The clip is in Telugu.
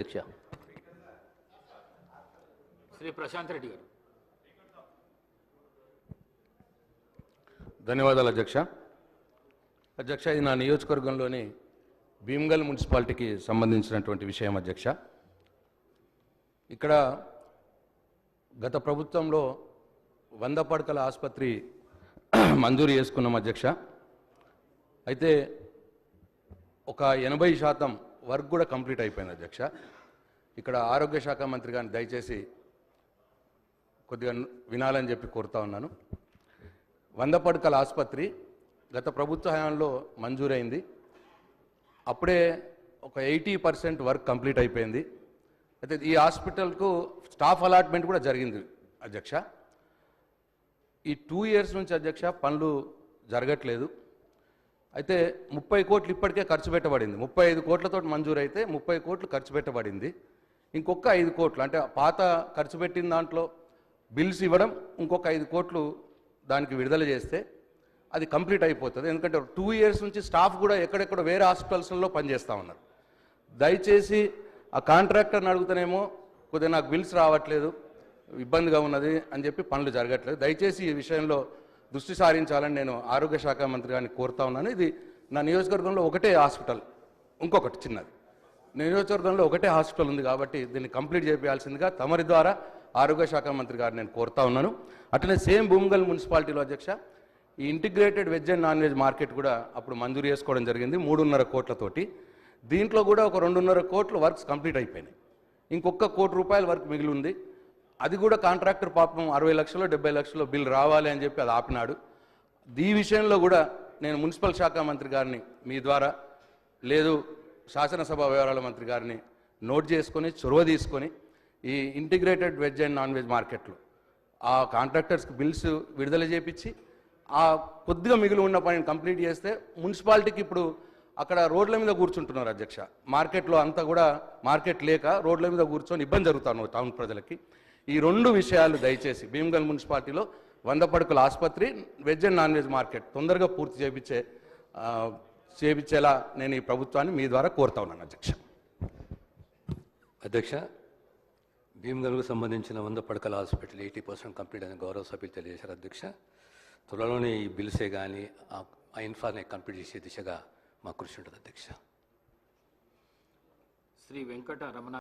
అధ్యక్ష. శ్రీ ప్రశాంత్ రెడ్డి గారు. ధన్యవాదాలు అధ్యక్ష. అధ్యక్ష, ఇది నా నియోజకవర్గంలోని భీమ్గల్ మున్సిపాలిటీకి సంబంధించినటువంటి విషయం అధ్యక్ష. ఇక్కడ గత ప్రభుత్వంలో 100 పడకల ఆసుపత్రి మంజూరు చేసుకున్నాం అధ్యక్ష. అయితే ఒక 80% వర్క్ కూడా కంప్లీట్ అయిపోయింది అధ్యక్ష. ఇక్కడ ఆరోగ్య శాఖ మంత్రి గారిని దయచేసి కొద్దిగా వినాలని చెప్పి కోరుతా ఉన్నాను. 100 పడకల ఆసుపత్రి గత ప్రభుత్వ హయాంలో మంజూరైంది. అప్పుడే ఒక 80% వర్క్ కంప్లీట్ అయిపోయింది. అయితే ఈ హాస్పిటల్కు స్టాఫ్ అలాట్మెంట్ కూడా జరిగింది అధ్యక్ష. ఈ 2 years నుంచి అధ్యక్ష పనులు జరగట్లేదు. అయితే 30 కోట్లు ఇప్పటికే ఖర్చు పెట్టబడింది. 35 కోట్లతో మంజూరు అయితే 30 కోట్లు ఖర్చు పెట్టబడింది. ఇంకొక 5 కోట్లు అంటే పాత ఖర్చు పెట్టిన దాంట్లో బిల్స్ ఇవ్వడం, ఇంకొక 5 కోట్లు దానికి విడుదల చేస్తే అది కంప్లీట్ అయిపోతుంది. ఎందుకంటే 2 years నుంచి స్టాఫ్ కూడా ఎక్కడెక్కడ వేరే హాస్పిటల్స్లో పనిచేస్తూ ఉన్నారు. దయచేసి ఆ కాంట్రాక్టర్ని అడుగుతానేమో కొద్దిగా నాకు బిల్స్ రావట్లేదు, ఇబ్బందిగా ఉన్నది అని చెప్పి పనులు జరగట్లేదు. దయచేసి ఈ విషయంలో దృష్టి సారించాలని నేను ఆరోగ్య శాఖ మంత్రి గారిని కోరుతా ఉన్నాను. ఇది నా నియోజకవర్గంలో ఒకటే హాస్పిటల్, ఇంకొకటి చిన్నది నియోజకవర్గంలో ఒకటే హాస్పిటల్ ఉంది కాబట్టి దీన్ని కంప్లీట్ చేయాల్సిందిగా తమరి ద్వారా ఆరోగ్య శాఖ మంత్రి గారిని నేను కోరుతా ఉన్నాను. అట్లనే సేమ్ భీమ్గల్ మున్సిపాలిటీలో అధ్యక్ష ఈ integrated veg and non veg market కూడా అప్పుడు మంజూరు చేసుకోవడం జరిగింది 3.5 కోట్లతోటి. దీంట్లో కూడా ఒక 2.5 కోట్ల వర్క్స్ కంప్లీట్ అయిపోయినాయి. ఇంకొక 1 కోటి రూపాయల వర్క్ మిగిలి ఉంది. అది కూడా కాంట్రాక్టర్ పాపం 60 లక్షలు 70 లక్షలు బిల్ రావాలి అని చెప్పి అది ఆపినాడు. ఈ విషయంలో కూడా నేను మున్సిపల్ శాఖ మంత్రి గారిని మీ ద్వారా లేదు శాసనసభ వ్యవహారాల మంత్రి గారిని నోట్ చేసుకొని చొరవ తీసుకొని ఈ integrated veg and non veg మార్కెట్లో ఆ కాంట్రాక్టర్స్కి బిల్స్ విడుదల చేపించి ఆ కొద్దిగా మిగిలి ఉన్న పనిని కంప్లీట్ చేస్తే మున్సిపాలిటీకి ఇప్పుడు అక్కడ రోడ్ల మీద కూర్చుంటున్నారు అధ్యక్ష. మార్కెట్లో అంతా కూడా మార్కెట్ లేక రోడ్ల మీద కూర్చొని ఇబ్బంది జరుగుతున్నారు టౌన్ ప్రజలకి. ఈ 2 విషయాలు దయచేసి భీమ్గల్ మున్సిపాలిటీలో 100 పడకల ఆసుపత్రి, veg and non veg market తొందరగా పూర్తి చేయించేలా నేను ఈ ప్రభుత్వాన్ని మీ ద్వారా కోరుతా ఉన్నాను అధ్యక్ష. అధ్యక్ష, భీమ్గల్కు సంబంధించిన 100 పడకల హాస్పిటల్ 80% కంప్లీట్ అని గౌరవ సభ్యులు తెలియజేశారు అధ్యక్ష. త్వరలోనే ఈ బిల్సే కానీ ఆ ఇన్ఫార్ని కంప్లీట్ చేసే దిశగా మా కృషి ఉంటుంది అధ్యక్ష. శ్రీ వెంకట రమణ